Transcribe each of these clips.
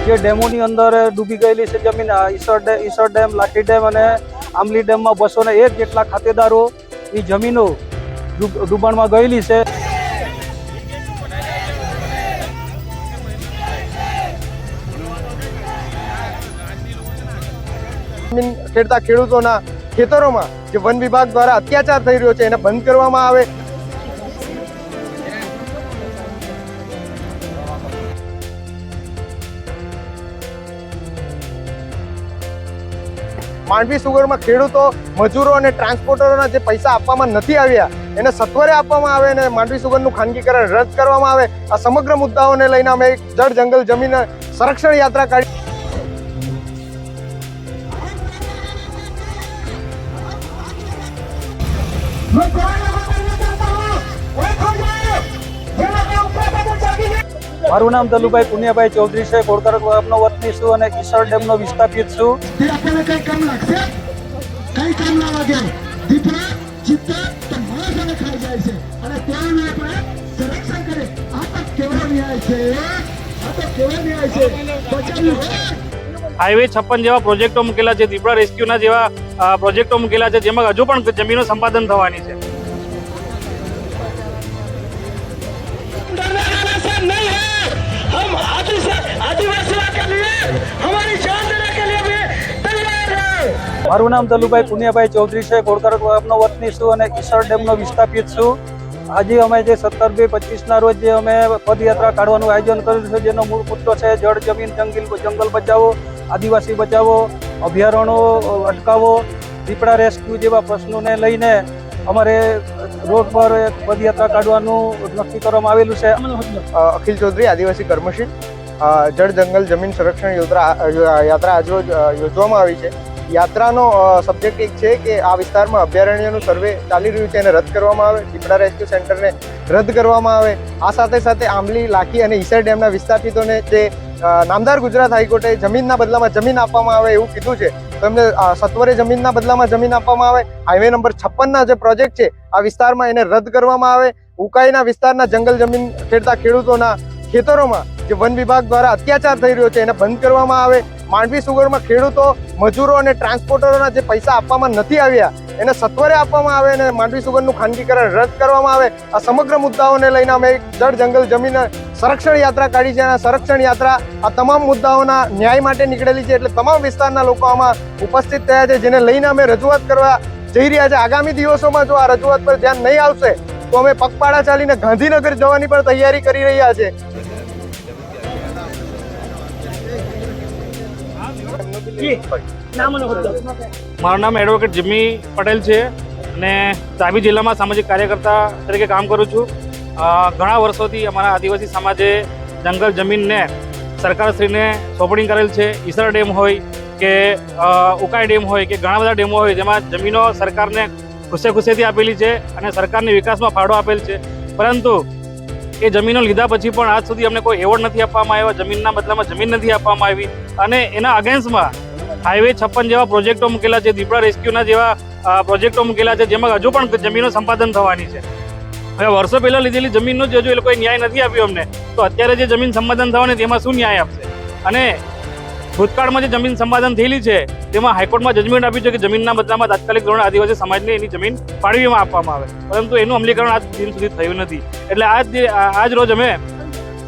જે ડેમોની અંદર ડૂબી ગયેલી છે જમીન, ઈસર ડેમ, લાઠી ડેમ અને આંબલી ડેમમાં 201 જેટલા ખાતેદારોની જમીનો ડૂબાણમાં ગયેલી છે. જમીન ખેડતા ખેડૂતોના ખેતરોમાં જે વન વિભાગ દ્વારા અત્યાચાર થઈ રહ્યો છે એને બંધ કરવામાં આવે. માંડવી સુગરમાં ખેડૂતો, મજૂરો અને ટ્રાન્સપોર્ટરોના જે પૈસા આપવામાં નથી આવ્યા એને સત્વરે આપવામાં આવે અને માંડવી સુગરનું ખાનગીકરણ રદ કરવામાં આવે. આ સમગ્ર મુદ્દાઓને લઈને અમે એક જળ જંગલ જમીન સંરક્ષણ યાત્રા કાઢી. મારું નામ દલુભાઈ પુનિયાભાઈ ચૌધરી છે. કોડકર ગામનો વતની છું અને ઈસર ડેમનો વિસ્થાપિત છું. આપણને કઈ કામ લાગશે? કઈ કામ ના લાગે. દીપડા ચિત્તા તો માણસોને ખાઈ જાય છે અને ત્યાંનું આપણે સંરક્ષણ કરે. આ તો કેવો ન્યાય છે, આ તો કેવો ન્યાય છે. બચાવ્યું હાઈવે 56 જેવા પ્રોજેક્ટો મૂકેલા છે, દીપડા રેસ્ક્યુના જેવા પ્રોજેક્ટો મૂકેલા છે, જેમાં હજુ પણ જમીનો સંપાદન થવાની છે. મારું નામ દલુભાઈ પુનિયાભાઈ ચૌધરી છે. કોડકર ગામનો વતની છું અને ઈસર ડેમનો વિસ્થાપિત છું. આજે અમે જે 17/2/25ના રોજ જે અમે પદયાત્રા કાઢવાનું આયોજન કર્યું છે, જેનો મૂળ મુદ્દો છે જળ, જમીન, જંગલ બચાવો, આદિવાસી બચાવો, અભયારણ્યો અટકાવો, દીપડા રેસ્ક્યુ જેવા પ્રશ્નોને લઈને અમારે રોડ પર પદયાત્રા કાઢવાનું નક્કી કરવામાં આવેલું છે. અખિલ ચૌધરી, આદિવાસી કર્મશીલ. જળ જંગલ જમીન સંરક્ષણ યાત્રા આજરોજ યોજવામાં આવી છે. યાત્રાનો સબ્જેક્ટ એક છે કે આ વિસ્તારમાં અભયારણ્યનું સર્વે ચાલી રહ્યું છે એને રદ કરવામાં આવે, દીપડા રેસ્ક્યુ સેન્ટરને રદ કરવામાં આવે. આ સાથે સાથે આંબલી, લાઠી અને ઈસર ડેમના વિસ્થાપિતોને જે નામદાર ગુજરાત હાઈકોર્ટે જમીનના બદલામાં જમીન આપવામાં આવે એવું કીધું છે, તો એમને સત્વરે જમીનના બદલામાં જમીન આપવામાં આવે. હાઈવે નંબર 56ના જે પ્રોજેક્ટ છે આ વિસ્તારમાં એને રદ કરવામાં આવે. ઉકાઈના વિસ્તારના જંગલ જમીન ખેડતા ખેડૂતોના ખેતરોમાં જે વન વિભાગ દ્વારા અત્યાચાર થઈ રહ્યો છે એને બંધ કરવામાં આવે. માંડવી સુગરમાં ખેડૂતો, મજૂરો અને ટ્રાન્સપોર્ટરોના જે પૈસા આપવામાં નથી આવ્યા એને સત્વરે આપવામાં આવે અને માંડવી સુગરનું ખાનગીકરણ રદ કરવામાં આવે. આ સમગ્ર મુદ્દાઓને લઈને અમે એક જળ જંગલ જમીન સંરક્ષણ યાત્રા કાઢી છે અને આ સંરક્ષણ યાત્રા આ તમામ મુદ્દાઓના ન્યાય માટે નીકળેલી છે. એટલે તમામ વિસ્તારના લોકો આમાં ઉપસ્થિત થયા છે, જેને લઈને અમે રજૂઆત કરવા જઈ રહ્યા છે. આગામી દિવસોમાં જો આ રજૂઆત પર ધ્યાન નહીં આવશે તો અમે પગપાળા ચાલીને ગાંધીનગર જવાની પણ તૈયારી કરી રહ્યા છે. મારું નામ એડવોકેટ જિમ્મી પટેલ છે અને તાપી જિલ્લામાં સામાજિક કાર્યકર્તા તરીકે કામ કરું છું. ઘણા વર્ષોથી અમારા આદિવાસી સમાજે જંગલ જમીનને સરકારશ્રીને સોંપણી કરેલ છે. ઈસર ડેમ હોય કે ઉકાઈ ડેમ હોય કે ઘણા બધા ડેમો હોય, જેમાં જમીનો સરકારને ખુશેથી આપેલી છે અને સરકારની વિકાસમાં ફાળો આપેલ છે. પરંતુ એ જમીનો લીધા પછી પણ આજ સુધી અમને કોઈ એવોર્ડ નથી આપવામાં આવ્યો, જમીનના બદલામાં જમીન નથી આપવામાં આવી અને એના અગેન્સ્ટમાં હાઈવે 56 જેવા પ્રોજેક્ટો મૂકેલા છે, દીપડા રેસ્ક્યુના જેવા પ્રોજેક્ટો મૂકેલા છે, જેમાં હજુ પણ જમીનો સંપાદન થવાની છે. હવે વર્ષો પહેલાં લીધેલી જમીનનો જ હજુ એ લોકોએ ન્યાય નથી આપ્યો અમને, તો અત્યારે જે જમીન સંપાદન થવાની તેમાં શું ન્યાય આપશે? અને ભૂતકાળમાં જે જમીન સંપાદન થયેલી છે તેમાં હાઈકોર્ટમાં જજમેન્ટ આપ્યું છે કે જમીનના બદલામાં તાત્કાલિક ધોરણે આદિવાસી સમાજને એની જમીન ફાળવીમાં આપવામાં આવે, પરંતુ એનું અમલીકરણ આજ દિન સુધી થયું નથી. એટલે આજ રોજ અમે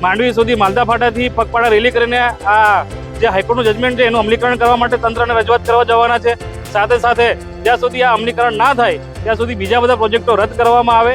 માંડવી સુધી માલદા ફાટાથી પગપાળા રેલી કરીને આ જે હાઈકોર્ટનું જજમેન્ટ છે એનું અમલીકરણ કરવા માટે તંત્રને રજૂઆત કરવા જવાના છે. સાથે સાથે જ્યાં સુધી આ અમલીકરણ ના થાય ત્યાં સુધી બીજા બધા પ્રોજેક્ટો રદ કરવામાં આવે.